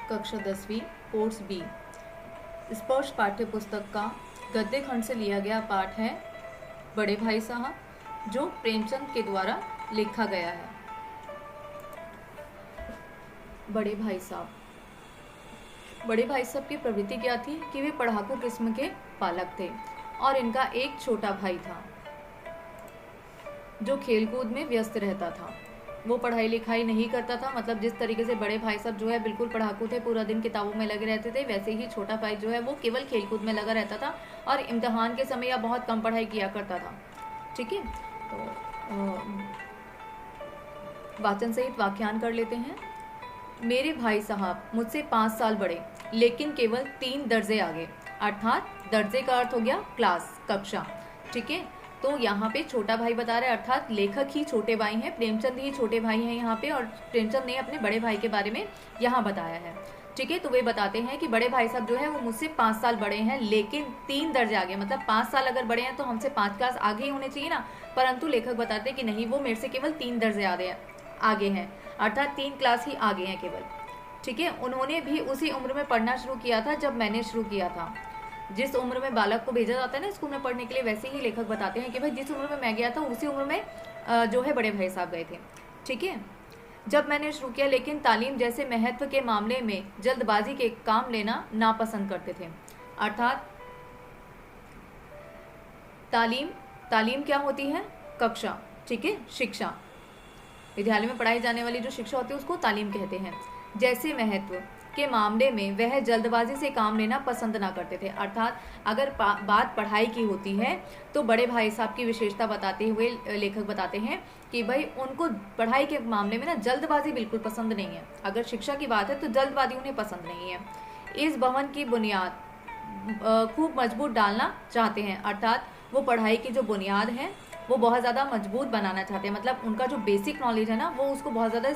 कक्षा 10वीं course B स्पर्श पाठ्य पुस्तक का गद्य खंड से लिया गया पाठ है बड़े भाई साहब, जो प्रेमचंद के द्वारा लिखा गया है। बड़े भाई साहब की प्रवृत्ति क्या थी कि वे पढ़ाकू किस्म के बालक थे और इनका एक छोटा भाई था जो खेलकूद में व्यस्त रहता था। वो पढ़ाई लिखाई नहीं करता था, मतलब जिस तरीके से बड़े भाई साहब जो है बिल्कुल पढ़ाकू थे, पूरा दिन किताबों में लगे रहते थे, वैसे ही छोटा भाई जो है वो केवल खेलकूद में लगा रहता था और इम्तिहान के समय या बहुत कम पढ़ाई किया करता था। ठीक है, तो वाचन सहित व्याख्यान कर लेते हैं। मेरे भाई साहब मुझसे 5 साल बड़े, लेकिन केवल 3 दर्जे आगे, अर्थात दर्जे का अर्थ हो गया क्लास, कक्षा। ठीक है, तो यहाँ पे छोटा भाई बता रहे हैं, अर्थात लेखक ही छोटे भाई हैं, प्रेमचंद ही छोटे भाई हैं यहाँ पे, और प्रेमचंद ने अपने बड़े भाई के बारे में यहाँ बताया है। ठीक है, तो वे बताते हैं कि बड़े भाई साहब जो है वो मुझसे 5 साल बड़े हैं, लेकिन 3 दर्जे आगे, मतलब 5 साल अगर बड़े हैं तो हमसे 5 क्लास आगे ही होने चाहिए ना, परंतु लेखक बताते हैं कि नहीं, वो मेरे से केवल 3 दर्जे आगे हैं, अर्थात 3 क्लास ही आगे हैं केवल। ठीक है, उन्होंने भी उसी उम्र में पढ़ना शुरू किया था जब मैंने शुरू किया था। जिस उम्र में बालक को भेजा जाता है ना स्कूल में पढ़ने के लिए, वैसे ही लेखक बताते हैं कि भाई जिस उम्र में मैं गया था उसी उम्र में जो है बड़े भाई साहब गए थे। ठीक है, जब मैंने शुरू किया, लेकिन तालीम जैसे महत्व के मामले में जल्दबाजी के काम लेना नापसंद करते थे। अर्थात तालीम क्या होती है? कक्षा। ठीक है, शिक्षा, विद्यालय में पढ़ाई जाने वाली जो शिक्षा होती है उसको तालीम कहते हैं। जैसे महत्व के मामले में वह जल्दबाजी से काम लेना पसंद ना करते थे। अर्थात अगर बात पढ़ाई की होती है तो बड़े भाई साहब की विशेषता बताते हुए लेखक बताते हैं कि भाई उनको पढ़ाई के मामले में ना जल्दबाजी बिल्कुल पसंद नहीं है। अगर शिक्षा की बात है तो जल्दबाजी उन्हें पसंद नहीं है। इस भवन की बुनियाद खूब मजबूत डालना चाहते हैं, अर्थात वो पढ़ाई की जो बुनियाद है वो बहुत ज़्यादा मजबूत बनाना चाहते हैं, मतलब उनका जो बेसिक नॉलेज है ना वो उसको बहुत ज़्यादा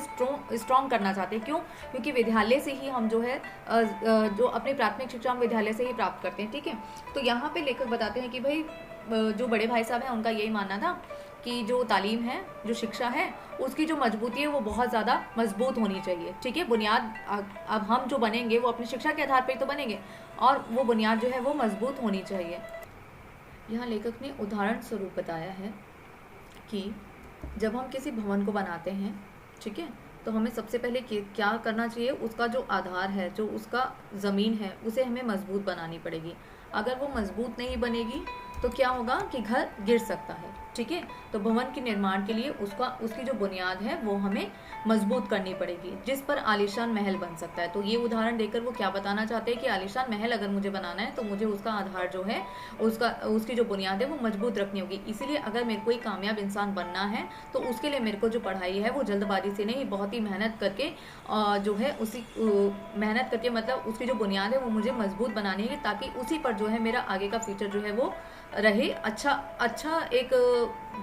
स्ट्रॉन्ग करना चाहते हैं। क्यों? क्योंकि विद्यालय से ही हम जो है जो अपनी प्राथमिक शिक्षा हम विद्यालय से ही प्राप्त करते हैं। ठीक है, तो यहाँ पे लेखक बताते हैं कि भाई जो बड़े भाई साहब हैं उनका यही मानना था कि जो तालीम है, जो शिक्षा है, उसकी जो मजबूती है वो बहुत ज़्यादा मजबूत होनी चाहिए। ठीक है, बुनियाद अब हम जो बनेंगे वो अपनी शिक्षा के आधार पर तो बनेंगे और वो बुनियाद जो है वो मजबूत होनी चाहिए। यहाँ लेखक ने उदाहरण स्वरूप बताया है कि जब हम किसी भवन को बनाते हैं, ठीक है, तो हमें सबसे पहले क्या करना चाहिए, उसका जो आधार है, जो उसका ज़मीन है, उसे हमें मजबूत बनानी पड़ेगी। अगर वो मजबूत नहीं बनेगी तो क्या होगा कि घर गिर सकता है। ठीक है, तो भवन के निर्माण के लिए उसकी जो बुनियाद है वो हमें मजबूत करनी पड़ेगी, जिस पर आलीशान महल बन सकता है। तो ये उदाहरण देकर वो क्या बताना चाहते हैं कि आलीशान महल अगर मुझे बनाना है तो मुझे उसका आधार जो है, उसकी जो बुनियाद है वो मजबूत रखनी होगी। इसीलिए अगर मेरे को एक कामयाब इंसान बनना है तो उसके लिए मेरे को जो पढ़ाई है वो जल्दबाजी से नहीं, बहुत ही मेहनत करके जो है उसी मेहनत करके, मतलब उसकी जो बुनियाद है वो मुझे मजबूत बनानी है, ताकि उसी पर जो है मेरा आगे का फ्यूचर जो है वो रहे, अच्छा एक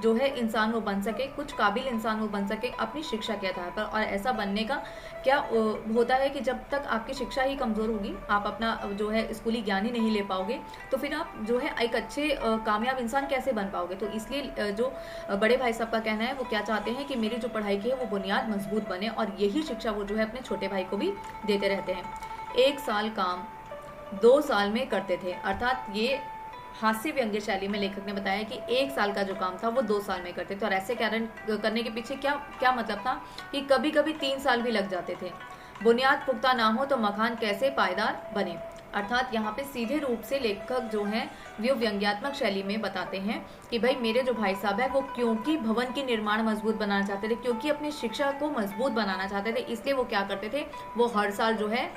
जो है इंसान वो बन सके, कुछ काबिल इंसान वो बन सके अपनी शिक्षा के आधार पर। और ऐसा बनने का क्या होता है कि जब तक आपकी शिक्षा ही कमज़ोर होगी, आप अपना जो है स्कूली ज्ञान ही नहीं ले पाओगे, तो फिर आप जो है एक अच्छे कामयाब इंसान कैसे बन पाओगे। तो इसलिए जो बड़े भाई साहब का कहना है वो क्या चाहते हैं कि मेरी जो पढ़ाई की है वो बुनियाद मजबूत बने, और यही शिक्षा वो जो है अपने छोटे भाई को भी देते रहते हैं। 1 साल काम 2 साल में करते थे, अर्थात ये हास्य व्यंग्य शैली में लेखक ने बताया कि 1 साल का जो काम था वो 2 साल में करते थे। और ऐसे कारण करने के पीछे क्या मतलब था कि कभी कभी 3 साल भी लग जाते थे। बुनियाद पुख्ता ना हो तो मकान कैसे पायदार बने। अर्थात यहाँ पे सीधे रूप से लेखक जो है वो व्यंग्यात्मक शैली में बताते हैं कि भाई मेरे जो भाई साहब है वो क्योंकि भवन की निर्माण मजबूत बनाना चाहते थे, क्योंकि अपनी शिक्षा को मजबूत बनाना चाहते थे, इसलिए वो क्या करते थे, वो हर साल जो है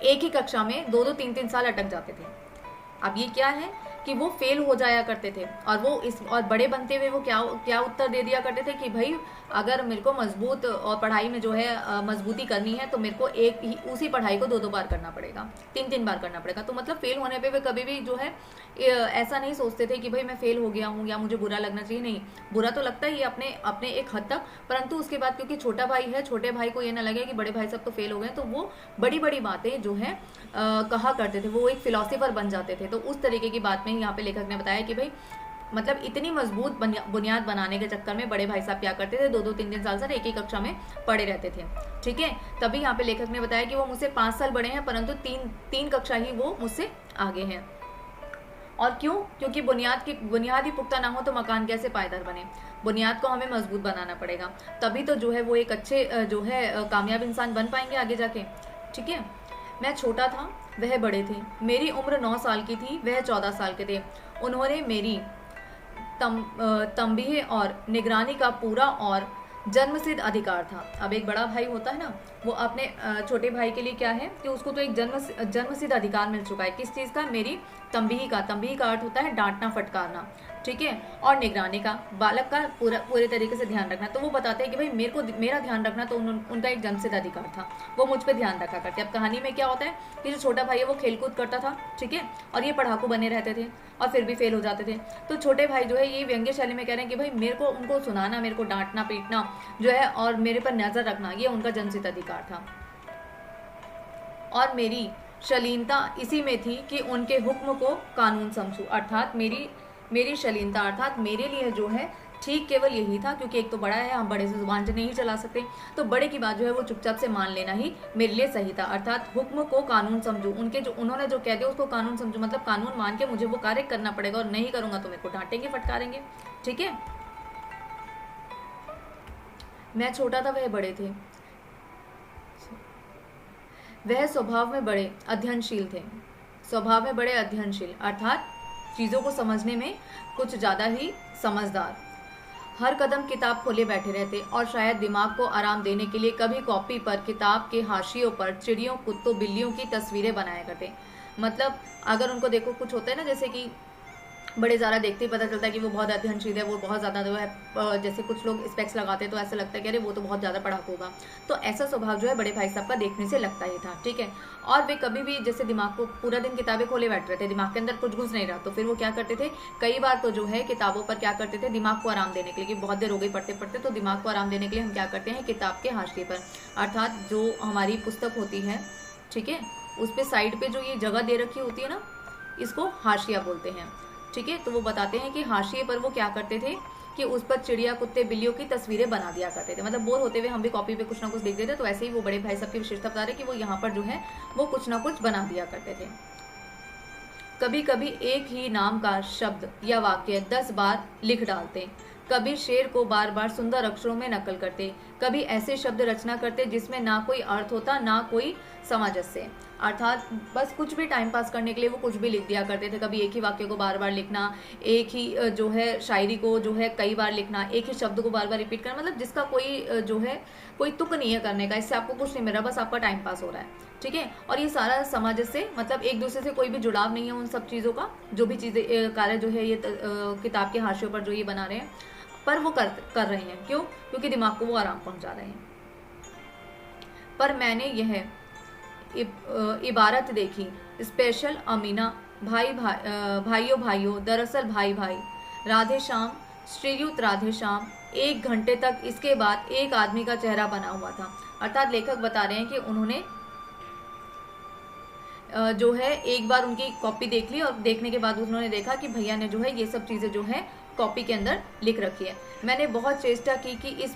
एक ही कक्षा में 2-2, 3-3 साल अटक जाते थे। अब ये क्या है कि वो फेल हो जाया करते थे, और बड़े बनते हुए वो क्या उत्तर दे दिया करते थे कि भाई अगर मेरे को मजबूत और पढ़ाई में जो है मजबूती करनी है तो मेरे को उसी पढ़ाई को 2-2 बार करना पड़ेगा, 3-3 बार करना पड़ेगा। तो मतलब फेल होने पे वे कभी भी जो है ऐसा नहीं सोचते थे कि भाई मैं फेल हो गया हूँ या मुझे बुरा लगना चाहिए। नहीं, बुरा तो लगता ही अपने एक हद तक, परंतु उसके बाद क्योंकि छोटा भाई है, छोटे भाई को ये ना लगे कि बड़े भाई सब तो फेल हो गए, तो वो बड़ी बड़ी बातें जो है कहा करते थे, वो एक फिलोसोफर बन जाते थे। तो उस तरीके की बात में यहाँ पे लेखक ने बताया कि भाई मतलब इतनी मजबूत बुनियाद बनाने के चक्कर में बड़े भाई साहब क्या करते थे, 2-2 3-3 साल से एक ही कक्षा में पढ़े रहते थे। ठीक है, तभी यहाँ पे लेखक ने बताया कि वो मुझसे 5 साल बड़े हैं, परंतु तीन कक्षा ही वो मुझसे आगे हैं। और क्यों? क्योंकि बुनियाद ही पुख्ता ना हो तो मकान कैसे पायदार बने। बुनियाद को हमें मजबूत बनाना पड़ेगा, तभी तो जो है वो एक अच्छे जो है कामयाब इंसान बन पाएंगे आगे जाके। ठीक है, मैं छोटा था, वह बड़े थे। मेरी उम्र 9 साल की थी, वह 14 साल के थे। उन्होंने मेरी तंबीह और निगरानी का पूरा और जन्मसिद्ध अधिकार था। अब एक बड़ा भाई होता है ना, वो अपने छोटे भाई के लिए क्या है कि उसको तो एक जन्मसिद्ध अधिकार मिल चुका है। किस चीज़ का? मेरी तंबीह का। तंबीह का अर्थ होता है डांटना, फटकारना। ठीक है, और निगरानी का, बालक का पूरे तरीके से ध्यान रखना। तो वो बताते हैं कि भाई मेरा ध्यान रखना तो उनका एक जन्मसिद्ध अधिकार था, वो मुझ पर ध्यान रखा करते। अब कहानी में क्या होता है कि जो छोटा भाई है वो खेलकूद करता था, ठीक है, और ये पढ़ाकू बने रहते थे और फिर भी फेल हो जाते थे। तो छोटे भाई जो है ये व्यंग्य शैली में कह रहे हैं कि भाई मेरे को उनको सुनाना, मेरे को डांटना पीटना जो है और मेरे पर नजर रखना, ये उनका जन्मसिद्ध अधिकार था। और मेरी शालीनता इसी में थी कि उनके हुक्म को कानून समझूं। अर्थात मेरी शालीनता अर्थात मेरे लिए जो है ठीक केवल यही था, क्योंकि एक तो बड़ा है, हम बड़े से जुबान से नहीं चला सकते, तो बड़े की बात जो है वो चुपचाप से मान लेना ही मेरे लिए सही था। अर्थात हुक्म को कानून समझूं, उन्होंने जो कह दिया उसको कानून समझूं, मतलब कानून मान के मुझे वो कार्य करना पड़ेगा, और नहीं करूंगा तो मेरे को डांटेंगे, फटकारेंगे। ठीक है, मैं छोटा था, वह बड़े थे। वह स्वभाव में बड़े अध्ययनशील थे। स्वभाव में बड़े अध्ययनशील अर्थात चीज़ों को समझने में कुछ ज़्यादा ही समझदार। हर कदम किताब खोले बैठे रहते और शायद दिमाग को आराम देने के लिए कभी कॉपी पर किताब के हाशियों पर चिड़ियों, कुत्तों, बिल्लियों की तस्वीरें बनाया करते। मतलब अगर उनको देखो, कुछ होता है ना, जैसे कि बड़े ज़्यादा देखते ही पता चलता है कि वो बहुत अध्ययनशील है, वो बहुत ज़्यादा जो है, जैसे कुछ लोग स्पेक्स लगाते हैं तो ऐसा लगता है कि अरे वो तो बहुत ज़्यादा पढ़ाकू होगा। तो ऐसा स्वभाव जो है बड़े भाई साहब का देखने से लगता ही था। ठीक है, और वे कभी भी जैसे दिमाग को पूरा दिन किताबें खोले बैठ रहे थे, दिमाग के अंदर कुछ घुस नहीं रहा, तो फिर वो क्या करते थे, कई बार तो जो है किताबों पर क्या करते थे, दिमाग को आराम देने के लिए, कि बहुत देर हो गई पढ़ते पढ़ते, तो दिमाग को आराम देने के लिए हम क्या करते हैं, किताब के हाशिए पर, अर्थात जो हमारी पुस्तक होती है, ठीक है, उस पर साइड पे जो ये जगह दे रखी होती है ना, इसको हाशिया बोलते हैं। ठीक है, तो वो बताते हैं कि हाशिए पर वो क्या करते थे कि उस पर चिड़िया, कुत्ते, बिल्लियों की तस्वीरें बना दिया करते थे। मतलब बोर होते हुए हम भी कॉपी पे कुछ ना कुछ लिख देते, तो ऐसे ही वो बड़े भाई साहब की विशेषता बता रहे कि वो यहाँ पर जो है वो कुछ ना कुछ बना दिया करते थे। कभी कभी एक ही नाम का शब्द या वाक्य 10 बार लिख डालते, कभी शेर को बार बार सुंदर अक्षरों में नकल करते, कभी ऐसे शब्द रचना करते जिसमें ना कोई अर्थ होता, ना कोई सामंजस्य। अर्थात बस कुछ भी टाइम पास करने के लिए वो कुछ भी लिख दिया करते थे। कभी एक ही वाक्य को बार बार लिखना, एक ही जो है शायरी को जो है कई बार लिखना, एक ही शब्द को बार बार रिपीट करना, मतलब जिसका कोई जो है कोई तुक नहीं है करने का, इससे आपको कुछ नहीं मिल रहा, बस आपका टाइम पास हो रहा है। ठीक है, और ये सारा समाज से मतलब एक दूसरे से कोई भी जुड़ाव नहीं है उन सब चीज़ों का, जो भी चीज़ें कार्य जो है ये किताब के हाशियों पर जो ये बना रहे हैं, पर वो कर रहे हैं। क्यों? क्योंकि दिमाग को वो आराम पहुंचा रहे हैं। पर मैंने यह इबारत देखी, स्पेशल अमीना, भाइयों दरअसल भाई भाई, राधे श्याम, श्रीयुत राधे श्याम। 1 घंटे तक इसके बाद एक आदमी का चेहरा बना हुआ था। अर्थात लेखक बता रहे हैं कि उन्होंने जो है एक बार उनकी कॉपी देख ली, और देखने के बाद उन्होंने देखा कि भैया ने जो है ये सब चीज़ें जो है कॉपी के अंदर लिख रखी है। मैंने बहुत चेष्टा की कि इस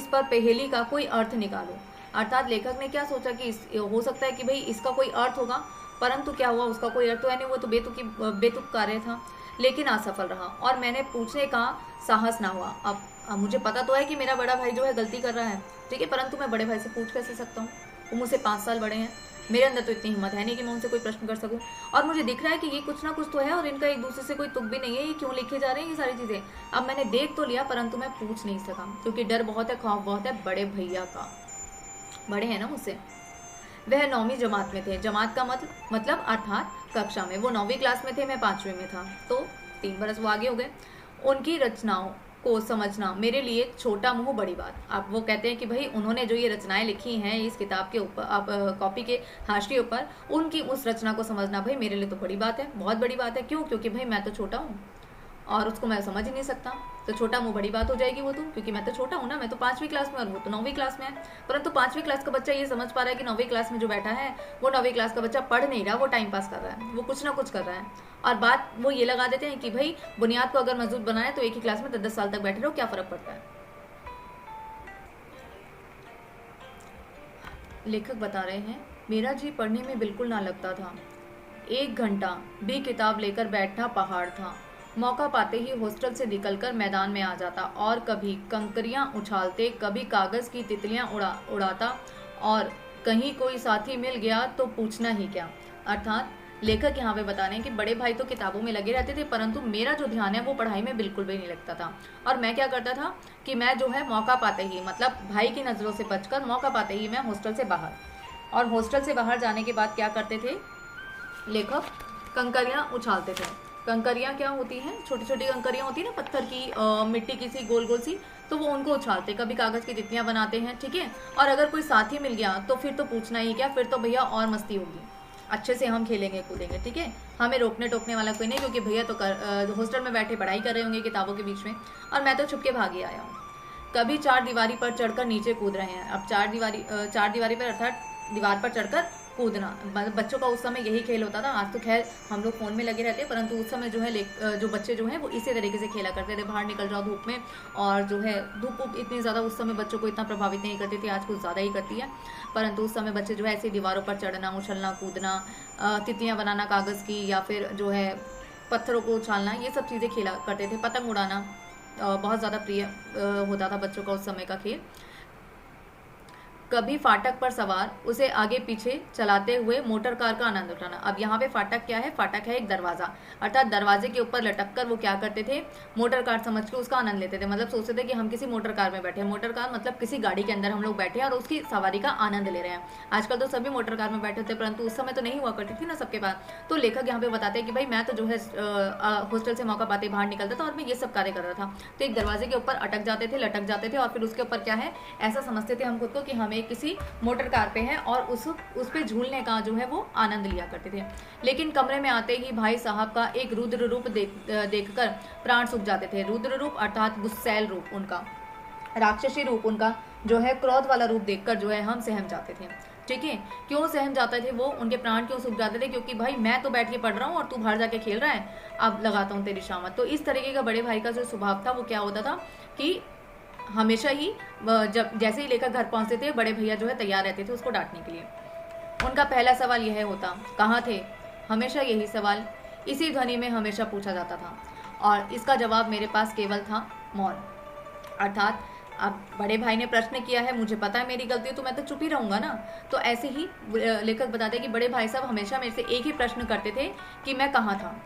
पर पहेली का कोई अर्थ निकालूं। अर्थात लेखक ने क्या सोचा कि हो सकता है कि भाई इसका कोई अर्थ होगा, परंतु क्या हुआ, उसका कोई अर्थ तो है नहीं, वो तो बेतुक कार्य था, लेकिन असफल रहा और मैंने पूछने का साहस ना हुआ। अब मुझे पता तो है कि मेरा बड़ा भाई जो है गलती कर रहा है, ठीक है, परंतु मैं बड़े भाई से पूछ कैसे सकता हूँ, वो मुझसे 5 साल बड़े हैं, मेरे अंदर तो इतनी हिम्मत है नहीं कि मैं उनसे कोई प्रश्न कर सकूं, और मुझे दिख रहा है कि ये कुछ ना कुछ तो है और इनका एक दूसरे से कोई तुक भी नहीं है, ये क्यों लिखे जा रहे हैं ये सारी चीज़ें। अब मैंने देख तो लिया, परंतु मैं पूछ नहीं सका, क्योंकि डर बहुत है, खौफ बहुत है बड़े भैया का, बड़े हैं ना मुझसे। वह 9वीं जमात में थे, जमात का मतलब अर्थात कक्षा में, वो 9वीं क्लास में थे, मैं 5वीं में था, तो 3 बरस वो आगे हो गए। उनकी रचनाओं को समझना मेरे लिए छोटा मुंह बड़ी बात। अब वो कहते हैं कि भाई उन्होंने जो ये रचनाएं लिखी हैं इस किताब के ऊपर, कॉपी के हाशिए ऊपर, उनकी उस रचना को समझना भाई मेरे लिए तो बड़ी बात है, बहुत बड़ी बात है। क्यों? क्योंकि भाई मैं तो छोटा हूँ और उसको मैं समझ ही नहीं सकता, तो छोटा मुँह बड़ी बात हो जाएगी वो तो, क्योंकि मैं तो छोटा हूँ ना, मैं तो 5वीं क्लास में और वो तो 9वीं क्लास में है। परंतु 5वीं क्लास का बच्चा ये समझ पा रहा है कि 9वीं क्लास में जो बैठा है वो 9वीं क्लास का बच्चा पढ़ नहीं रहा, वो टाइम पास कर रहा है, वो कुछ ना कुछ कर रहा है। और बात वो ये लगा देते हैं कि भाई बुनियाद को अगर मजबूत बनाना है तो एक ही क्लास में 10-10 साल तक बैठे रहो, क्या फ़र्क पड़ता है। लेखक बता रहे हैं, मेरा जी पढ़ने में बिल्कुल ना लगता था। 1 घंटा भी किताब लेकर बैठना पहाड़ था। मौका पाते ही हॉस्टल से निकलकर मैदान में आ जाता और कभी कंकरियां उछालते, कभी कागज़ की तितलियां उड़ाता, और कहीं कोई साथी मिल गया तो पूछना ही क्या। अर्थात लेखक यहाँ पे बता रहे हैं कि बड़े भाई तो किताबों में लगे रहते थे, परंतु मेरा जो ध्यान है वो पढ़ाई में बिल्कुल भी नहीं लगता था। और मैं क्या करता था कि मैं जो है मौका पाते ही, मतलब भाई की नज़रों से बचकर मौका पाते ही मैं हॉस्टल से बाहर, और हॉस्टल से बाहर जाने के बाद क्या करते थे लेखक, कंकरियाँ उछालते थे। कंकरियाँ क्या होती हैं, छोटी छोटी कंकरियाँ होती है ना, पत्थर की, मिट्टी की सी गोल गोल सी, तो वो उनको उछालते, कभी कागज़ की तितलियाँ बनाते हैं, ठीक है। और अगर कोई साथी मिल गया तो फिर तो पूछना ही क्या, फिर तो भैया और मस्ती होगी, अच्छे से हम खेलेंगे कूदेंगे, ठीक है। हमें रोकने टोकने वाला कोई नहीं, क्योंकि भैया तो हॉस्टल में बैठे पढ़ाई कर रहे होंगे किताबों के बीच में, और मैं तो छुपके भागे आया हूँ। कभी 4 दीवारी पर चढ़कर नीचे कूद रहे हैं। अब 4 दीवारी पर अर्थात दीवार पर चढ़कर कूदना, बच्चों का उस समय यही खेल होता था। आज तो खैर हम लोग फ़ोन में लगे रहते हैं, परंतु उस समय जो है जो बच्चे जो हैं वो इसी तरीके से खेला करते थे, बाहर निकल जाओ धूप में, और जो है धूप इतनी ज़्यादा उस समय बच्चों को इतना प्रभावित नहीं करती थी, आज कुछ ज़्यादा ही करती है। परंतु उस समय बच्चे जो है ऐसी दीवारों पर चढ़ना, उछलना, कूदना, तितलियाँ बनाना कागज़ की, या फिर जो है पत्थरों को उछालना, ये सब चीज़ें खेला करते थे। पतंग उड़ाना बहुत ज़्यादा प्रिय होता था बच्चों का उस समय का खेल। कभी फाटक पर सवार उसे आगे पीछे चलाते हुए मोटर कार का आनंद उठाना। अब यहाँ पे फाटक क्या है, फाटक है एक दरवाज़ा, अर्थात दरवाजे के ऊपर लटक कर वो क्या करते थे, मोटर कार समझ के उसका आनंद लेते थे। मतलब सोचते थे कि हम किसी मोटर कार में बैठे हैं, मोटर कार मतलब किसी गाड़ी के अंदर हम लोग बैठे हैं और उसकी सवारी का आनंद ले रहे हैं। आजकल तो सभी मोटर कार में बैठे थे, परंतु उस समय तो नहीं हुआ करती थी ना सबके पास। तो लेखक यहाँ पे बताते हैं कि भाई मैं तो जो है हॉस्टल से मौका पाते बाहर निकलता था और मैं ये सब कार्य कर रहा था। तो एक दरवाजे के ऊपर अटक जाते थे, लटक जाते थे, और फिर उसके ऊपर क्या है, ऐसा समझते थे हम खुद को कि हमें किसी मोटर कार पे हैं, और उस पे झूलने का जो है वो आनंद लिया करते थे। लेकिन कमरे में आते ही भाई साहब का एक रुद्र रूप देखकर प्राण सूख जाते थे। रुद्र रूप अर्थात गुस्सैल रूप उनका, राक्षसी रूप उनका जो है, क्रोध वाला रूप देखकर जो है हम सहम जाते थे, ठीक है। क्यों सहम जाते थे वो, उनके प्राण क्यों सूख जाते थे, क्योंकि भाई मैं तो बैठ के पढ़ रहा हूँ और तू बाहर जाके खेल रहा है, अब लगाता हूँ तेरी शामत। तो इस तरीके का बड़े भाई का जो स्वभाव था वो क्या होता था कि हमेशा ही जब जैसे ही लेकर घर पहुंचते थे बड़े भैया जो है तैयार रहते थे उसको डांटने के लिए। उनका पहला सवाल यह होता, कहाँ थे। हमेशा यही सवाल इसी ध्वनि में हमेशा पूछा जाता था, और इसका जवाब मेरे पास केवल था मौन। अर्थात अब बड़े भाई ने प्रश्न किया है, मुझे पता है मेरी गलती है, तो मैं तो चुप ही रहूँगा ना। तो ऐसे ही लेखक बताते हैं कि बड़े भाई साहब हमेशा मेरे से एक ही प्रश्न करते थे कि मैं कहाँ था,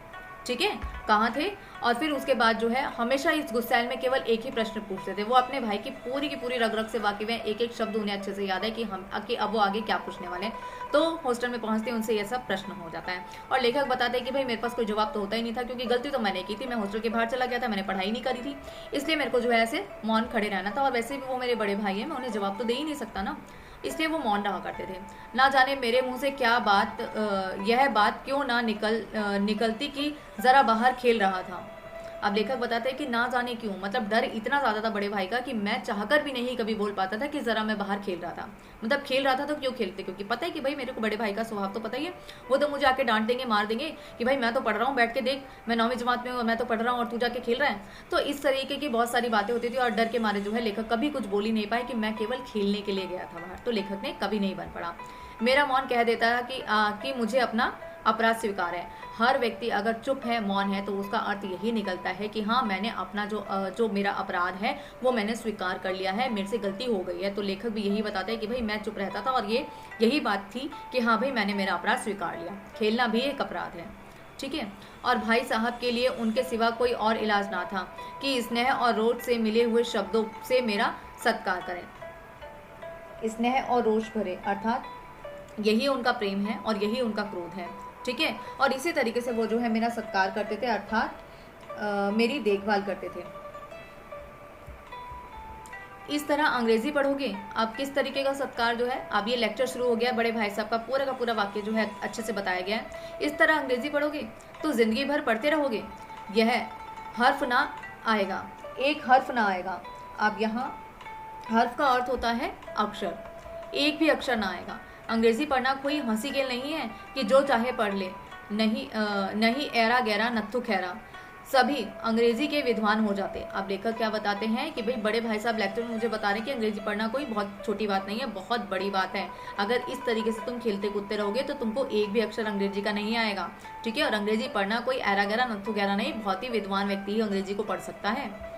ठीक है, कहाँ थे। और फिर उसके बाद जो है हमेशा इस गुस्सैल में केवल एक ही प्रश्न पूछते थे। वो अपने भाई की पूरी रग रग से वाकिफ है, एक एक शब्द उन्हें अच्छे से याद है कि अब वो आगे क्या पूछने वाले हैं। तो हॉस्टल में पहुंचते उनसे यह सब प्रश्न हो जाता है। और लेखक बताते हैं कि भाई मेरे पास कोई जवाब तो होता ही नहीं था, क्योंकि गलती तो मैंने की थी, मैं हॉस्टल के बाहर चला गया था, मैंने पढ़ाई नहीं करी थी, इसलिए मेरे को जो है ऐसे मौन खड़े रहना था। और वैसे भी वो मेरे बड़े भाई हैं, मैं उन्हें जवाब तो दे ही नहीं सकता ना, इसलिए वो मौन रहा करते थे। ना जाने मेरे मुंह से क्या बात, यह बात क्यों ना निकलती कि ज़रा बाहर खेल रहा था। अब लेखक बताते हैं कि ना जाने क्यों, मतलब डर इतना ज़्यादा था बड़े भाई का कि मैं चाहकर भी नहीं कभी बोल पाता था कि ज़रा मैं बाहर खेल रहा था। मतलब खेल रहा था तो क्यों खेलते, क्योंकि पता है कि भाई मेरे को बड़े भाई का स्वभाव तो पता ही है, वो तो मुझे आके डांट देंगे, मार देंगे कि भाई मैं तो पढ़ रहा हूँ, बैठ के देख, मैं 9वीं जमात में हूँ, मैं तो पढ़ रहा हूँ और तू जाके खेल रहा है। तो इस तरीके की बहुत सारी बातें होती थी, और डर के मारे जो है लेखक कभी कुछ बोल ही नहीं पाए कि मैं केवल खेलने के लिए गया था बाहर। तो लेखक ने कभी नहीं बन पड़ा। मेरा मौन कह देता है कि मुझे अपना अपराध स्वीकार है। हर व्यक्ति अगर चुप है, मौन है, तो उसका अर्थ यही निकलता है कि हाँ, मैंने अपना जो मेरा अपराध है वो मैंने स्वीकार कर लिया है, मेरे से गलती हो गई है। तो लेखक भी यही बताते हैं कि भाई मैं चुप रहता था, और यही बात थी कि हाँ भाई मैंने मेरा अपराध स्वीकार लिया। खेलना भी एक अपराध है, ठीक है। और भाई साहब के लिए उनके सिवा कोई और इलाज ना था कि स्नेह और रोष से मिले हुए शब्दों से मेरा सत्कार करें। स्नेह और रोष भरे अर्थात यही उनका प्रेम है और यही उनका क्रोध है, ठीक है। और इसी तरीके से वो जो है मेरा सत्कार करते थे, अर्थात मेरी देखभाल करते थे। इस तरह अंग्रेजी पढ़ोगे, अब किस तरीके का सत्कार जो है, अब ये लेक्चर शुरू हो गया, बड़े भाई साहब का पूरा वाक्य जो है अच्छे से बताया गया है। इस तरह अंग्रेजी पढ़ोगे तो जिंदगी भर पढ़ते रहोगे। यह हर्फ ना आएगा, एक हर्फ ना आएगा। अब यहाँ हर्फ का अर्थ होता है अक्षर, एक भी अक्षर ना आएगा। अंग्रेजी पढ़ना कोई हंसी खेल नहीं है कि जो चाहे पढ़ ले, नहीं नहीं ऐरा गैरा नत्थु खैरा, सभी अंग्रेजी के विद्वान हो जाते। अब लेखक क्या बताते हैं कि भाई बड़े भाई साहब लेक्चर में मुझे बता रहे हैं कि अंग्रेजी पढ़ना कोई बहुत छोटी बात नहीं है, बहुत बड़ी बात है। अगर इस तरीके से तुम खेलते कूदते रहोगे तो तुमको एक भी अक्षर अंग्रेजी का नहीं आएगा, ठीक है। और अंग्रेजी पढ़ना कोई ऐरा गैरा नत्थु गैरा नहीं, बहुत ही विद्वान व्यक्ति ही अंग्रेजी को पढ़ सकता है।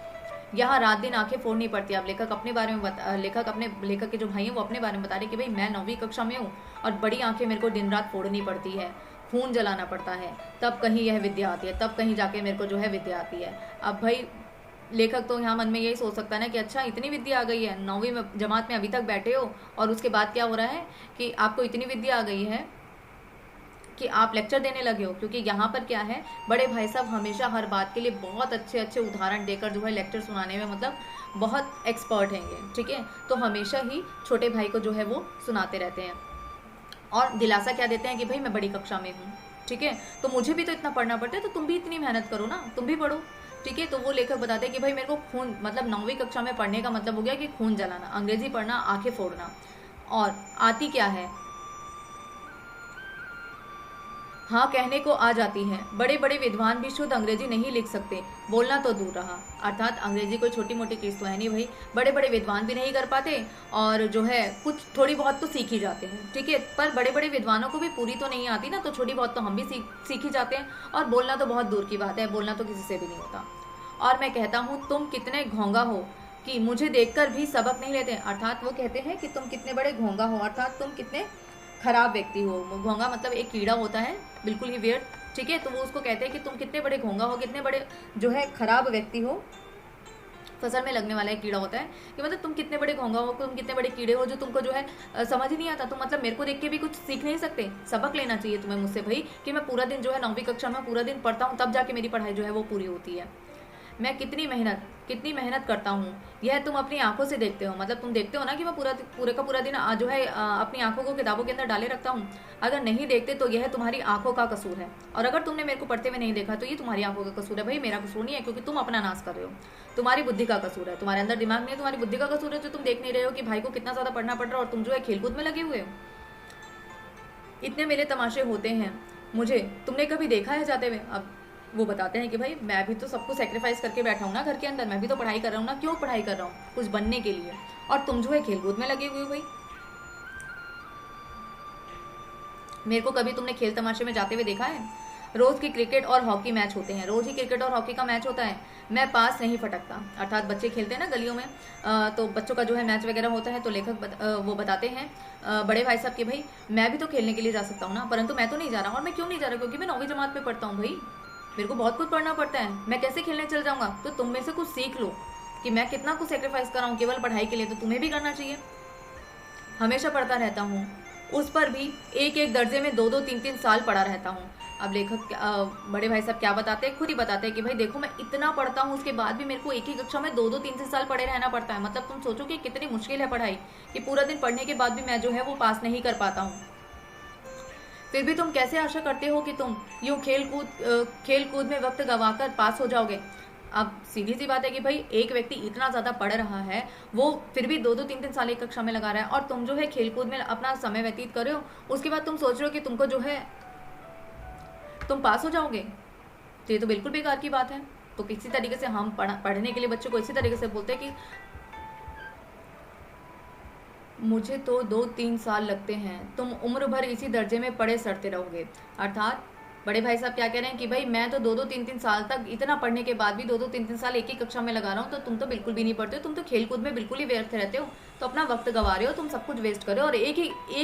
यहाँ रात दिन आंखें फोड़नी पड़ती है। अब लेखक अपने बारे में लेखक के जो भाई हैं वो अपने बारे में बता रहे कि भाई मैं 9वीं कक्षा में हूँ और बड़ी आंखें मेरे को दिन रात फोड़नी पड़ती है, खून जलाना पड़ता है, तब कहीं यह विद्या आती है, तब कहीं जाके मेरे को जो है विद्या आती है। अब भाई लेखक तो यहाँ मन में यही सोच सकता है ना कि अच्छा इतनी विद्या आ गई है, 9वीं जमात में अभी तक बैठे हो और उसके बाद क्या हो रहा है कि आपको इतनी विद्या आ गई है कि आप लेक्चर देने लगे हो। क्योंकि यहाँ पर क्या है, बड़े भाई साहब हमेशा हर बात के लिए बहुत अच्छे अच्छे उदाहरण देकर जो है लेक्चर सुनाने में मतलब बहुत एक्सपर्ट हैं ये, ठीक है। तो हमेशा ही छोटे भाई को जो है वो सुनाते रहते हैं और दिलासा क्या देते हैं कि भाई मैं बड़ी कक्षा में हूँ, ठीक है, तो मुझे भी तो इतना पढ़ना पड़ता है, तो तुम भी इतनी मेहनत करो ना, तुम भी पढ़ो, ठीक है। तो वो लेखक बताते हैं कि भाई मेरे को खून मतलब 9वीं कक्षा में पढ़ने का मतलब हो गया कि खून जलाना, अंग्रेजी पढ़ना, आंखें फोड़ना। और आती क्या है, हाँ कहने को आ जाती है। बड़े बड़े विद्वान भी शुद्ध अंग्रेजी नहीं लिख सकते, बोलना तो दूर रहा। अर्थात अंग्रेजी कोई छोटी मोटी चीज़ तो है नहीं भाई, बड़े बड़े विद्वान भी नहीं कर पाते और जो है कुछ थोड़ी बहुत तो सीख ही जाते हैं, ठीक है। पर बड़े बड़े विद्वानों को भी पूरी तो नहीं आती ना, तो छोटी बहुत तो हम भी सीख ही जाते हैं। और बोलना तो बहुत दूर की बात है, बोलना तो किसी से भी नहीं होता। और मैं कहता हूँ तुम कितने घोंगा हो कि मुझे देखकर भी सबक नहीं लेते। अर्थात वो कहते हैं कि तुम कितने बड़े घोंगा हो, अर्थात तुम कितने खराब व्यक्ति हो। घोंगा मतलब एक कीड़ा होता है, बिल्कुल ही वियर्ड, ठीक है। तो वो उसको कहते हैं कि तुम कितने बड़े घोंगा हो, कितने बड़े जो है खराब व्यक्ति हो। फसल में लगने वाला एक कीड़ा होता है कि मतलब तुम कितने बड़े घोंगा हो, तुम कितने बड़े कीड़े हो जो तुमको जो है समझ ही नहीं आता। तुम मतलब मेरे को देख के भी कुछ सीख नहीं सकते, सबक लेना चाहिए तुम्हें मुझसे भाई कि मैं पूरा दिन जो है 9वीं कक्षा में पूरा दिन पढ़ता हूँ, तब जाके मेरी पढ़ाई जो है वो पूरी होती है। मैं कितनी मेहनत करता हूँ, यह तुम अपनी आंखों से देखते हो। मतलब तुम देखते हो ना कि मैं पूरे दिन जो है अपनी आंखों को किताबों के अंदर डाले रखता हूँ। अगर नहीं देखते तो यह तुम्हारी आंखों का कसूर है, और अगर तुमने मेरे को पढ़ते हुए नहीं देखा तो ये तुम्हारी आंखों का कसूर है। भाई मेरा कसूर नहीं है, क्योंकि तुम अपना नाश कर रहे हो, तुम्हारी बुद्धि का कसूर है, तुम्हारे अंदर दिमाग नहीं है, तुम्हारी बुद्धि का कसूर है जो तुम देख नहीं रहे हो कि भाई को कितना ज़्यादा पढ़ना पड़ रहा है और तुम जो है खेलकूद में लगे हुए हो। इतने मेरे तमाशे होते हैं, मुझे तुमने कभी देखा है जाते हुए। अब वो बताते हैं कि भाई मैं भी तो सबको सेक्रीफाइस करके बैठा हूँ ना घर के अंदर, मैं भी तो पढ़ाई कर रहा हूँ ना। क्यों पढ़ाई कर रहा हूँ? कुछ बनने के लिए, और तुम जो है खेलकूद में लगे हुए हो। भाई मेरे को कभी तुमने खेल तमाशे में जाते हुए देखा है? रोज़ की क्रिकेट और हॉकी मैच होते हैं, रोज़ ही क्रिकेट और हॉकी का मैच होता है, मैं पास नहीं फटकता। अर्थात बच्चे खेलते हैं ना गलियों में, तो बच्चों का जो है मैच वगैरह होता है, तो लेखक वो बताते हैं बड़े भाई साहब कि भाई मैं भी तो खेलने के लिए जा सकता हूँ ना, परंतु मैं तो नहीं जा रहा हूँ। और मैं क्यों नहीं जा रहा? क्योंकि मैं 9वीं जमात में पढ़ता हूँ भाई, मेरे को बहुत कुछ पढ़ना पड़ता है, मैं कैसे खेलने चल जाऊँगा? तो तुम में से कुछ सीख लो कि मैं कितना कुछ सेक्रीफाइस कर रहा हूँ केवल पढ़ाई के लिए, तो तुम्हें भी करना चाहिए। हमेशा पढ़ता रहता हूँ, उस पर भी एक एक दर्जे में 2-2, 3-3 साल पढ़ा रहता हूँ। अब लेखक बड़े भाई साहब क्या बताते हैं, खुद ही बताते हैं कि भाई देखो मैं इतना पढ़ता हूँ, उसके बाद भी मेरे को एक ही कक्षा में 2-2, 3-3 साल पढ़े रहना पड़ता है। मतलब तुम सोचो कि कितनी मुश्किल है पढ़ाई, कि पूरा दिन पढ़ने के बाद भी मैं जो है वो पास नहीं कर पाता हूँ। फिर भी तुम कैसे आशा करते हो कि तुम यूँ खेल कूद में वक्त गंवाकर पास हो जाओगे? अब सीधी सी बात है कि भाई एक व्यक्ति इतना ज़्यादा पढ़ रहा है, वो फिर भी 2-2, 3-3 साल एक कक्षा में लगा रहा है, और तुम जो है खेलकूद में अपना समय व्यतीत कर रहे हो, उसके बाद तुम सोच रहे हो कि तुमको जो है तुम पास हो जाओगे। तो ये तो बिल्कुल बेकार की बात है। तो किसी तरीके से हम पढ़ने के लिए बच्चों को इसी तरीके से बोलते हैं कि मुझे तो 2-3 साल लगते हैं, तुम उम्र भर इसी दर्जे में पढ़े सड़ते रहोगे। अर्थात बड़े भाई साहब क्या कह रहे हैं कि भाई मैं तो 2-2, 3-3 साल तक इतना पढ़ने के बाद भी 2-2, 3-3 साल एक ही कक्षा में लगा रहा हूँ, तो तुम तो बिल्कुल भी नहीं पढ़ते हो, तुम तो खेलकूद में बिल्कुल ही व्यर्थ रहते हो, तो अपना वक्त गंवा रहे हो, तुम सब कुछ वेस्ट कर रहे हो। और एक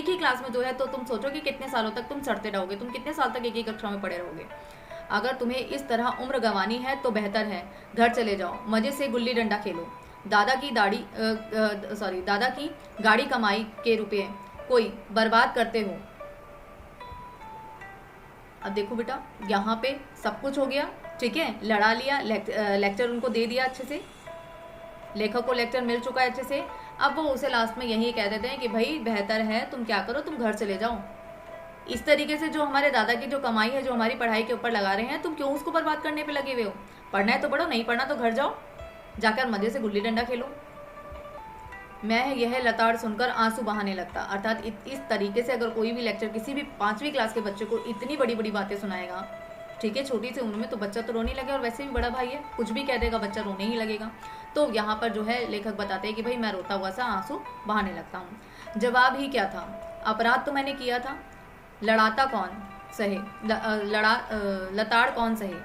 ही क्लास में जो है, तो तुम सोचो कि कितने सालों तक तुम सड़ते रहोगे, तुम कितने साल तक एक ही कक्षा में पढ़े रहोगे। अगर तुम्हें इस तरह उम्र गंवानी है तो बेहतर है घर चले जाओ, मज़े से गुल्ली डंडा खेलो, दादा की गाड़ी कमाई के रुपये कोई बर्बाद करते हो। अब देखो बेटा, यहाँ पे सब कुछ हो गया, ठीक है, लड़ा लिया, लेक्चर उनको दे दिया अच्छे से, लेखक को लेक्चर मिल चुका है अच्छे से। अब वो उसे लास्ट में यही कह देते हैं कि भाई बेहतर है तुम क्या करो, तुम घर चले जाओ। इस तरीके से जो हमारे दादा की जो कमाई है, जो हमारी पढ़ाई के ऊपर लगा रहे हैं, तुम क्यों उसको बर्बाद करने पे लगे हुए हो? पढ़ना है तो पढ़ो, नहीं पढ़ना तो घर जाओ, जाकर मजे से गुल्ली डंडा खेलो। मैं यह लताड़ सुनकर आंसू बहाने लगता। अर्थात इस तरीके से अगर कोई भी लेक्चर किसी भी 5वीं क्लास के बच्चे को इतनी बड़ी बड़ी बातें सुनाएगा, ठीक है, छोटी सी उम्र में, तो बच्चा तो रोने लगेगा, और वैसे भी बड़ा भाई है, कुछ भी कह देगा बच्चा रोने ही लगेगा। तो यहाँ पर जो है लेखक बताते हैं कि भाई मैं रोता हुआ सा आंसू बहाने लगता हूँ। जवाब ही क्या था, अपराध तो मैंने किया था, लड़ाता कौन सहे, लताड़ कौन सहे।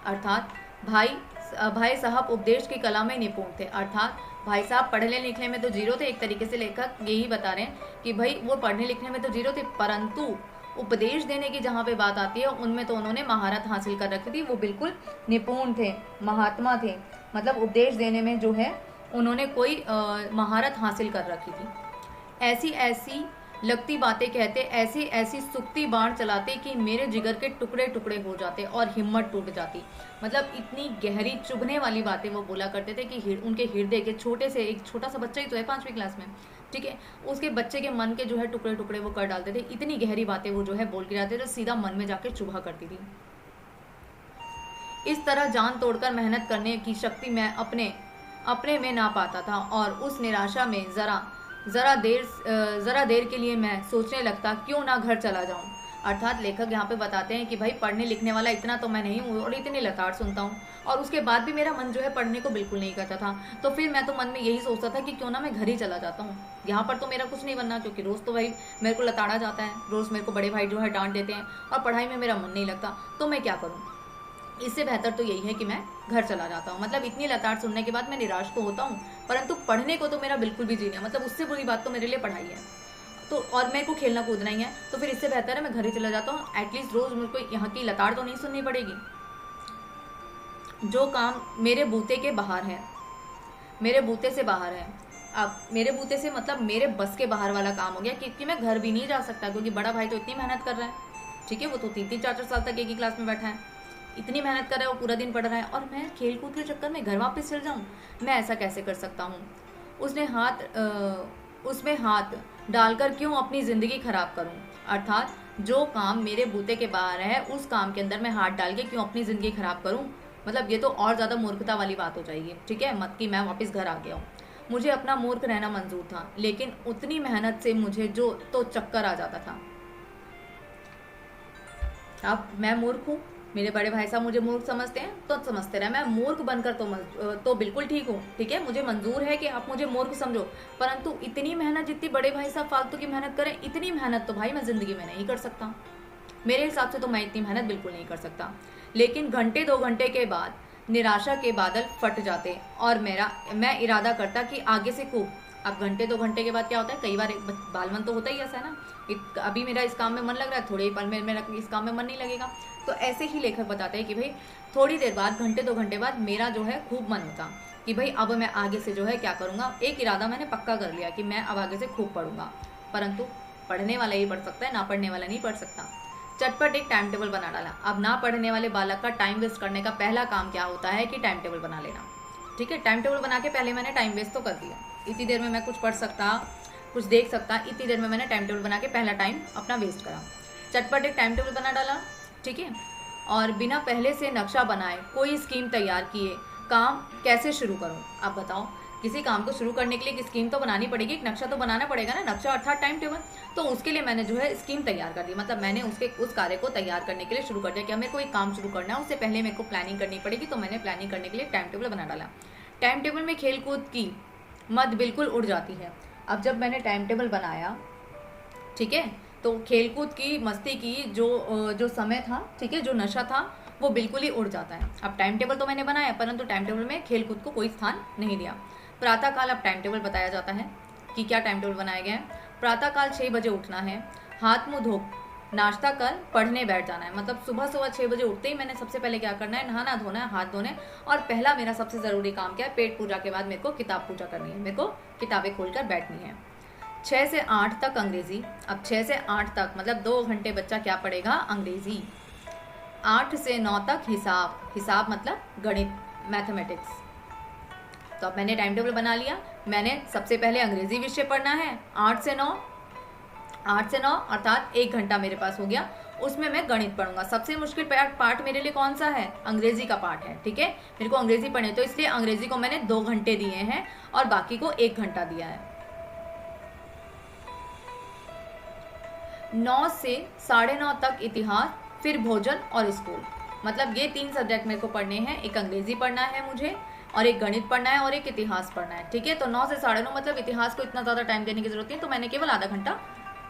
अर्थात भाई साहब उपदेश की कला में निपुण थे। अर्थात भाई साहब पढ़ने लिखने में तो जीरो थे। एक तरीके से लेखक यही बता रहे हैं कि भाई वो पढ़ने लिखने में तो जीरो थे, परंतु उपदेश देने की जहाँ पे बात आती है उनमें तो उन्होंने महारत हासिल कर रखी थी, वो बिल्कुल निपुण थे, महात्मा थे। मतलब उपदेश देने में जो है उन्होंने कोई महारत हासिल कर रखी थी। ऐसी ऐसी लगती बातें कहते, ऐसी ऐसी सुक्ति बाण चलाते कि मेरे जिगर के टुकड़े टुकड़े हो जाते और हिम्मत टूट जाती। मतलब इतनी गहरी चुभने वाली बातें वो बोला करते थे कि उनके हृदय के छोटे से, एक छोटा सा बच्चा ही तो है 5वीं क्लास में, ठीक है, उसके बच्चे के मन के जो है टुकड़े टुकड़े वो कर डालते थे। इतनी गहरी बातें वो जो है बोल के जाते थे, सीधा मन में जाके चुभा करती थी। इस तरह जान तोड़कर मेहनत करने की शक्ति मैं अपने में ना पाता था, और उस निराशा में जरा देर के लिए मैं सोचने लगता क्यों ना घर चला जाऊं। अर्थात लेखक यहाँ पे बताते हैं कि भाई पढ़ने लिखने वाला इतना तो मैं नहीं हूँ, और इतनी लताड़ सुनता हूँ, और उसके बाद भी मेरा मन जो है पढ़ने को बिल्कुल नहीं करता था। तो फिर मैं तो मन में यही सोचता था कि क्यों ना मैं घर ही चला जाता हूँ, यहाँ पर तो मेरा कुछ नहीं बनना, क्योंकि रोज़ तो भाई मेरे को लताड़ा जाता है, रोज़ मेरे को बड़े भाई जो है डांट देते हैं, और पढ़ाई में मेरा मन नहीं लगता, तो मैं क्या करूँ। इससे बेहतर तो यही है कि मैं घर चला जाता हूँ। मतलब इतनी लताड़ सुनने के बाद मैं निराश तो होता हूँ, परंतु पढ़ने को तो मेरा बिल्कुल भी जी नहीं है। मतलब उससे बुरी बात तो मेरे लिए पढ़ाई है, तो और मेरे को खेलना कूदना ही है, तो फिर इससे बेहतर है मैं घर ही चला जाता हूँ। एटलीस्ट रोज मुझको यहाँ की लताड़ तो नहीं सुननी पड़ेगी। जो काम मेरे बूते के बाहर है, मेरे बूते से बाहर है। अब मेरे बूते से मतलब मेरे बस के बाहर वाला काम हो गया, क्योंकि मैं घर भी नहीं जा सकता, क्योंकि बड़ा भाई तो इतनी मेहनत कर रहा है, ठीक है, वो तो 3-3 4-4 साल तक एक ही क्लास में बैठा है, इतनी मेहनत कर रहा है, वो पूरा दिन पढ़ रहा है, और मैं खेल कूद के चक्कर में घर वापस चल जाऊँ, मैं ऐसा कैसे कर सकता हूँ। उसमें हाथ डालकर क्यों अपनी ज़िंदगी खराब करूँ। अर्थात जो काम मेरे बूते के बाहर है, उस काम के अंदर मैं हाथ डाल के क्यों अपनी ज़िंदगी खराब करूँ। मतलब ये तो और ज़्यादा मूर्खता वाली बात हो जाएगी, ठीक है, मत कि मैं वापस घर आ गया हूँ। मुझे अपना मूर्ख रहना मंजूर था, लेकिन उतनी मेहनत से मुझे जो तो चक्कर आ जाता था। अब मैं मूर्ख हूँ, मेरे बड़े भाई साहब मुझे मूर्ख समझते हैं तो समझते रहे, मैं मूर्ख बनकर तो बिल्कुल ठीक हूँ, ठीक है, मुझे मंजूर है कि आप मुझे मूर्ख समझो, परंतु इतनी मेहनत जितनी बड़े भाई साहब फालतू की मेहनत करें, इतनी मेहनत तो भाई मैं ज़िंदगी में नहीं कर सकता। मेरे हिसाब से तो मैं इतनी मेहनत बिल्कुल नहीं कर सकता। लेकिन घंटे 2 घंटे के बाद निराशा के बादल फट जाते, और मैं इरादा करता कि आगे से खूब। अब घंटे 2 घंटे के बाद क्या होता है, कई बार बाल मन तो होता ही ऐसा है ना, अभी मेरा इस काम में मन लग रहा है, थोड़े ही पल में मेरा इस काम में मन नहीं लगेगा। तो ऐसे ही लेखक बताते हैं कि भाई थोड़ी देर बाद, घंटे 2 घंटे बाद मेरा जो है खूब मन होता कि भाई अब मैं आगे से जो है क्या करूँगा। एक इरादा मैंने पक्का कर लिया कि मैं अब आगे से खूब पढ़ूंगा, परंतु पढ़ने वाला ही पढ़ सकता है, ना पढ़ने वाला नहीं पढ़ सकता। चटपट एक टाइम टेबल बना डाला। अब ना पढ़ने वाले बालक का टाइम वेस्ट करने का पहला काम क्या होता है कि टाइम टेबल बना लेना, ठीक है। टाइम टेबल बना के पहले मैंने टाइम वेस्ट तो कर दिया, इतनी देर में मैं कुछ पढ़ सकता, कुछ देख सकता, इतनी देर में मैंने टाइम टेबल बना के पहला टाइम अपना वेस्ट करा। चटपट एक टाइम टेबल बना डाला, ठीक है, और बिना पहले से नक्शा बनाए कोई स्कीम तैयार किए काम कैसे शुरू करूं। आप बताओ, किसी काम को शुरू करने के लिए एक स्कीम तो बनानी पड़ेगी, एक नक्शा तो बनाना पड़ेगा ना, नक्शा अर्थात टाइम टेबल। तो उसके लिए मैंने जो है स्कीम तैयार कर दी, मतलब मैंने उस कार्य को तैयार करने के लिए शुरू कर दिया। क्या मेरे को एक काम शुरू करना है, उससे पहले मेरे को प्लानिंग करनी पड़ेगी, तो मैंने प्लानिंग करने के लिए टाइम टेबल बना डाला। टाइम टेबल में खेल कूद की मद बिल्कुल उड़ जाती है। अब जब मैंने टाइम टेबल बनाया, ठीक है, तो खेलकूद की मस्ती की जो समय था, ठीक है, जो नशा था, वो बिल्कुल ही उड़ जाता है। अब टाइम टेबल तो मैंने बनाया, परंतु टाइम टेबल में खेलकूद को कोई स्थान नहीं दिया। प्रातःकाल अब टाइम टेबल बताया जाता है कि क्या टाइम टेबल बनाया गया है। प्रातःकाल 6 बजे उठना है, हाथ मुँह धो नाश्ता कर पढ़ने बैठ जाना है। मतलब सुबह 6 बजे उठते ही मैंने सबसे पहले क्या करना है, नहाना धोना है, हाथ धोने, और पहला मेरा सबसे ज़रूरी काम क्या है, पेट पूजा के बाद मेरे को किताब पूजा करनी है, मेरे को किताबें खोलकर बैठनी है। 6 से 8 तक अंग्रेज़ी। अब 6 से 8 तक मतलब 2 घंटे बच्चा क्या पढ़ेगा, अंग्रेज़ी। 8 से 9 तक हिसाब मतलब गणित, मैथमेटिक्स। तो अब मैंने टाइम टेबल बना लिया, मैंने सबसे पहले अंग्रेज़ी विषय पढ़ना है 8 से 9 अर्थात 1 घंटा मेरे पास हो गया। उसमें मैं गणित पढ़ूंगा। सबसे मुश्किल पार्ट मेरे लिए कौन सा है? अंग्रेजी का पार्ट है, ठीक है। मेरे को अंग्रेजी पढ़नी, तो इसलिए अंग्रेजी को मैंने 2 घंटे दिए हैं और बाकी को 1 घंटा दिया है। 9 से 9:30 तक इतिहास, फिर भोजन और स्कूल। मतलब ये 3 सब्जेक्ट मेरे को पढ़ने हैं। एक अंग्रेजी पढ़ना है मुझे, और एक गणित पढ़ना है, और एक इतिहास पढ़ना है, ठीक है। तो 9 से 9:30, मतलब इतिहास को इतना ज़्यादा टाइम देने की जरूरत नहीं, तो मैंने केवल आधा घंटा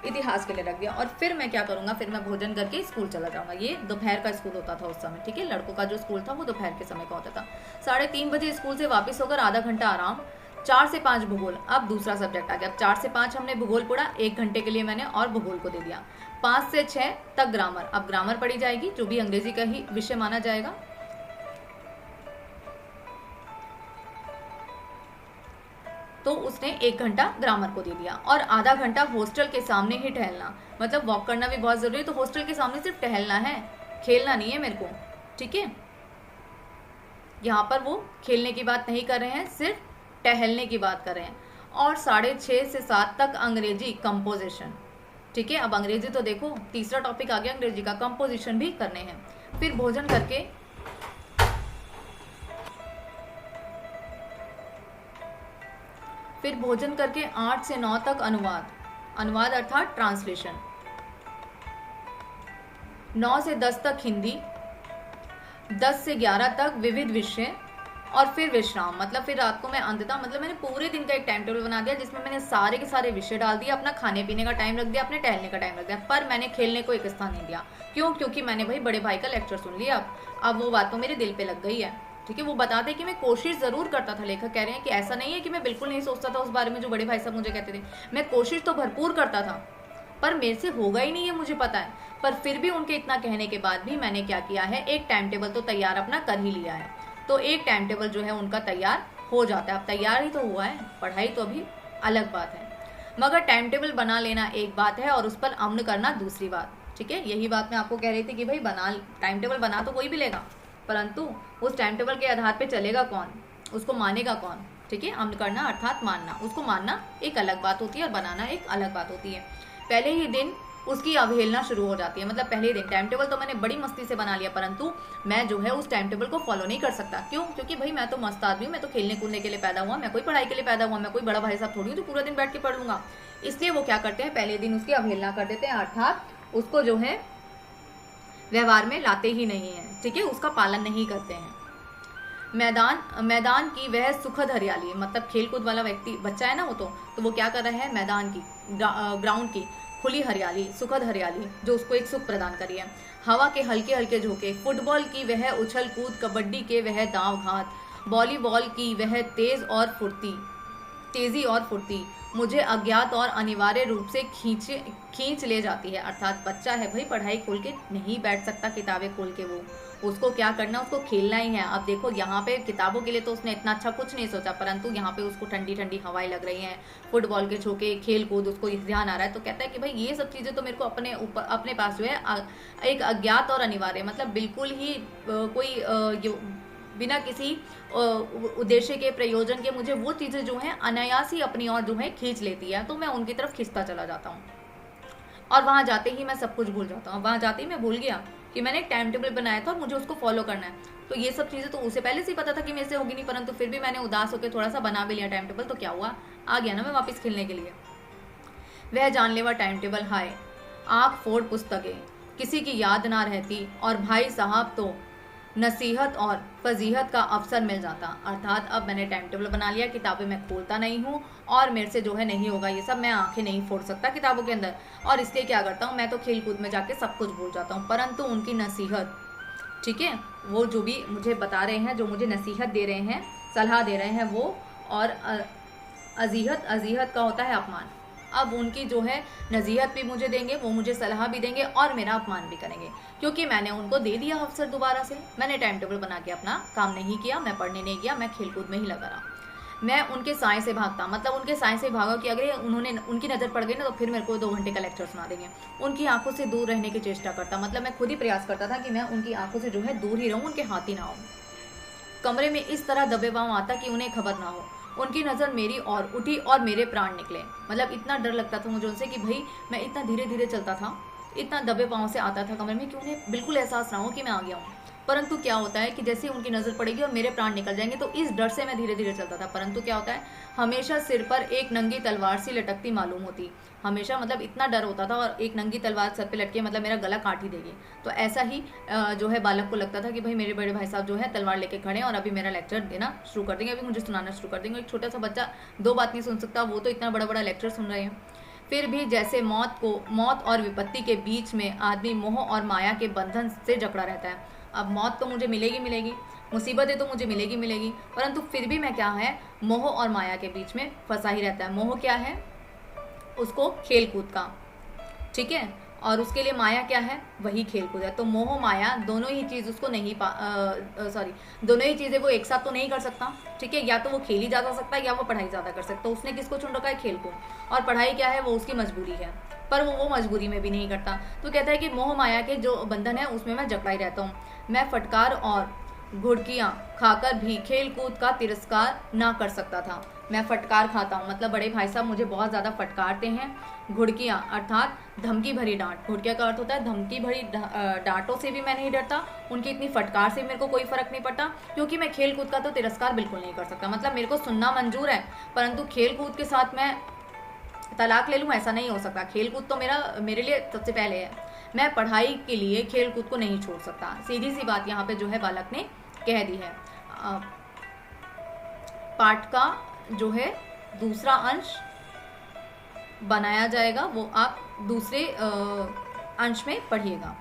इतिहास के लिए रख दिया। और फिर मैं क्या करूँगा, फिर मैं भोजन करके स्कूल चला जाऊँगा। ये दोपहर का स्कूल होता था उस समय, ठीक है। लड़कों का जो स्कूल था वो दोपहर के समय का होता था। 3:30 बजे स्कूल से वापस होकर आधा घंटा आराम। 4 से 5 भूगोल। अब दूसरा सब्जेक्ट आ गया। अब 4 से 5 हमने भूगोल पढ़ा, 1 घंटे के लिए मैंने और भूगोल को दे दिया। 5 से 6 तक ग्रामर। अब ग्रामर पढ़ी जाएगी, जो भी अंग्रेजी का ही विषय माना जाएगा। तो उसने 1 घंटा ग्रामर को दे दिया, और आधा घंटा हॉस्टल के सामने ही टहलना। मतलब वॉक करना भी बहुत जरूरी है, तो हॉस्टल के सामने सिर्फ टहलना है, खेलना नहीं है मेरे को, ठीक है। यहाँ पर वो खेलने की बात नहीं कर रहे हैं, सिर्फ टहलने की बात कर रहे हैं। और 6:30 से 7 तक अंग्रेजी कंपोजिशन, ठीक है। अब अंग्रेजी तो देखो, तीसरा टॉपिक आ गया अंग्रेजी का, कंपोजिशन भी करने हैं। फिर भोजन करके फिर भोजन करके 8 से 9 तक अनुवाद अर्थात ट्रांसलेशन। 9 से 10 तक हिंदी, 10 से 11 तक विविध विषय, और फिर विश्राम। मतलब फिर रात को मैं अंततः, मतलब मैंने पूरे दिन का एक टाइम टेबल बना दिया, जिसमें मैंने सारे के सारे विषय डाल दिए। अपना खाने पीने का टाइम रख दिया, अपने टहलने का टाइम रख दिया, पर मैंने खेलने को एक स्थान नहीं दिया। क्यों? क्योंकि मैंने भाई बड़े भाई का लेक्चर सुन लिया। अब वो बात तो मेरे दिल पे लग गई है, ठीक है। वो बताते कि मैं कोशिश जरूर करता था, लेखक कह रहे हैं कि ऐसा नहीं है कि मैं बिल्कुल नहीं सोचता था उस बारे में जो बड़े भाई साहब मुझे कहते थे। मैं कोशिश तो भरपूर करता था, पर मेरे से होगा ही नहीं है, मुझे पता है। पर फिर भी उनके इतना कहने के बाद भी मैंने क्या किया है, एक टाइम टेबल तो तैयार अपना कर ही लिया है। तो एक टाइम टेबल जो है उनका तैयार हो जाता है। अब तैयार ही तो हुआ है, पढ़ाई तो अभी अलग बात है। मगर टाइम टेबल बना लेना एक बात है, और उस पर अमल करना दूसरी बात, ठीक है। यही बात मैं आपको कह रही थी कि भाई टाइम टेबल बना तो कोई भी लेगा, परंतु उस टाइम टेबल के आधार पे चलेगा कौन, उसको मानेगा कौन, ठीक है। अमल करना अर्थात मानना, उसको मानना एक अलग बात होती है और बनाना एक अलग बात होती है। पहले ही दिन उसकी अवहेलना शुरू हो जाती है। मतलब पहले दिन टाइम टेबल तो मैंने बड़ी मस्ती से बना लिया, परंतु मैं जो है उस टाइम टेबल को फॉलो नहीं कर सकता। क्यों? क्योंकि भाई मैं तो मस्त आदमी हूँ, मैं तो खेलने कूदने के लिए पैदा हुआ, मैं कोई पढ़ाई के लिए पैदा हुआ, मैं कोई बड़ा भाई साहब थोड़ी हूँ जो पूरा दिन बैठ के पढ़ लूंगा। इसलिए वो क्या करते हैं, पहले दिन उसकी अवहेलना कर देते हैं, अर्थात उसको जो है व्यवहार में लाते ही नहीं है, ठीक है, उसका पालन नहीं करते हैं। मैदान की वह सुखद हरियाली, मतलब खेलकूद वाला व्यक्ति बच्चा है ना वो, तो वो क्या कर रहा है, मैदान की ग्राउंड की खुली हरियाली, सुखद हरियाली जो उसको एक सुख प्रदान करी है। हवा के हल्के हल्के झोंके, फुटबॉल की वह उछल कूद, कबड्डी के वह दांव घात, वॉलीबॉल की वह तेजी और फुर्ती मुझे अज्ञात और अनिवार्य रूप से खींच ले जाती है। अर्थात बच्चा है भाई, पढ़ाई खोल के नहीं बैठ सकता, किताबें खोल के, वो उसको क्या करना, उसको खेलना ही है। अब देखो यहाँ पे किताबों के लिए तो उसने इतना अच्छा कुछ नहीं सोचा, परंतु यहाँ पे उसको ठंडी ठंडी हवाएं लग रही हैं, फुटबॉल के झोंके, खेल कूद, उसको ध्यान आ रहा है, तो कहता है कि भाई ये सब चीज़ें तो मेरे को अपने पास जो है एक अज्ञात और अनिवार्य, मतलब बिल्कुल ही कोई बिना किसी उद्देश्य के, प्रयोजन के, मुझे वो चीज़ें जो हैं अनायास ही अपनी ओर जो है खींच लेती है, तो मैं उनकी तरफ खींचता चला जाता हूँ। और वहाँ जाते ही मैं सब कुछ भूल जाता हूँ। वहाँ जाते ही मैं भूल गया कि मैंने एक टाइम टेबल बनाया था और मुझे उसको फॉलो करना है। तो ये सब चीज़ें तो उसे पहले से ही पता था कि मेरे से होगी नहीं, परंतु फिर भी मैंने उदास होकर थोड़ा सा बना भी लिया टाइम टेबल, तो क्या हुआ, आ गया ना मैं वापस खेलने के लिए। वह जानलेवा टाइम टेबल, हाय आँख फोड़ पुस्तकें, किसी की याद ना रहती, और भाई साहब तो नसीहत और फजीहत का अवसर मिल जाता। अर्थात अब मैंने टाइम टेबल बना लिया, किताबें मैं खोलता नहीं हूँ, और मेरे से जो है नहीं होगा ये सब, मैं आंखें नहीं फोड़ सकता किताबों के अंदर, और इसलिए क्या करता हूँ, मैं तो खेल कूद में जाके सब कुछ भूल जाता हूँ। परंतु उनकी नसीहत, ठीक है, वो जो भी मुझे बता रहे हैं, जो मुझे नसीहत दे रहे हैं, सलाह दे रहे हैं वो, और अजीहत का होता है अपमान। अब उनकी जो है नसीहत भी मुझे देंगे, वो मुझे सलाह भी देंगे और मेरा अपमान भी करेंगे, क्योंकि मैंने उनको दे दिया अवसर दोबारा से। मैंने टाइम टेबल बना के अपना काम नहीं किया, मैं पढ़ने नहीं गया, मैं खेलकूद में ही लगा रहा। मैं उनके साए से भागता, मतलब उनके साए से भागा कि अगर उनकी नज़र पड़ गई ना, तो फिर मेरे को 2 घंटे का लेक्चर सुना देंगे। उनकी आंखों से दूर रहने की चेष्टा करता, मतलब मैं खुद ही प्रयास करता था कि मैं उनकी आंखों से जो है दूर ही रहूँ, उनके हाथ ही ना हो। कमरे में इस तरह दबे पाँव आता कि उन्हें खबर ना हो। उनकी नज़र मेरी ओर उठी और मेरे प्राण निकले। मतलब इतना डर लगता था मुझे उनसे कि भाई मैं इतना धीरे धीरे चलता था, इतना दबे पाँव से आता था कमरे में कि उन्हें बिल्कुल एहसास ना हो कि मैं आ गया हूँ। परंतु क्या होता है कि जैसे ही उनकी नज़र पड़ेगी और मेरे प्राण निकल जाएंगे, तो इस डर से मैं धीरे धीरे चलता था। परंतु क्या होता है, हमेशा सिर पर एक नंगी तलवार सी लटकती मालूम होती। हमेशा मतलब इतना डर होता था, और एक नंगी तलवार सर पे लटके मतलब मेरा गला काट ही देगी। तो ऐसा ही जो है बालक को लगता था कि भाई मेरे बड़े भाई साहब जो है तलवार लेके खड़े हैं और अभी मेरा लेक्चर देना शुरू कर देंगे, अभी मुझे सुनाना शुरू कर देंगे। एक छोटा सा बच्चा 2 बात नहीं सुन सकता, वो तो इतना बड़ा बड़ा लेक्चर सुन रहे हैं। फिर भी जैसे मौत और विपत्ति के बीच में आदमी मोह और माया के बंधन से जकड़ा रहता है। अब मौत तो मुझे मिलेगी मिलेगी, मुसीबतें तो मुझे मिलेगी मिलेगी, परंतु फिर भी मैं क्या है, मोह और माया के बीच में फंसा ही रहता है। मोह क्या है, उसको खेल कूद का, ठीक है, और उसके लिए माया क्या है, वही खेल कूद है। तो मोह माया दोनों ही चीज़ उसको नहीं दोनों ही चीज़ें वो एक साथ तो नहीं कर सकता, ठीक है। या तो वो खेल ही ज़्यादा सकता है या वो पढ़ाई ज़्यादा कर सकता है। उसने किसको चुन रखा है, खेल को, और पढ़ाई क्या है, वो उसकी मजबूरी है, पर वो मजबूरी में भी नहीं करता। तो कहता है कि मोह माया के जो बंधन है उसमें मैं जकड़ा ही रहता हूँ। मैं फटकार और घुड़कियाँ खाकर भी खेल कूद का तिरस्कार ना कर सकता था। मैं फटकार खाता हूँ, मतलब बड़े भाई साहब मुझे बहुत ज़्यादा फटकारते हैं। घुड़कियाँ अर्थात धमकी भरी डांट, घुड़किया का अर्थ होता है धमकी भरी डांटों से भी मैं नहीं डरता, उनकी इतनी फटकार से मेरे को कोई फर्क नहीं पड़ता, क्योंकि मैं खेल कूद का तो तिरस्कार बिल्कुल नहीं कर सकता। मतलब मेरे को सुनना मंजूर है, परंतु खेल कूद के साथ मैं तलाक ले लूँ, ऐसा नहीं हो सकता। खेल कूद तो मेरे लिए सबसे पहले है। मैं पढ़ाई के लिए खेल कूद को नहीं छोड़ सकता। सीधी सी बात यहाँ पे जो है बालक ने कह दी है। पाठ का जो है दूसरा अंश बनाया जाएगा, वो आप दूसरे अंश में पढ़िएगा।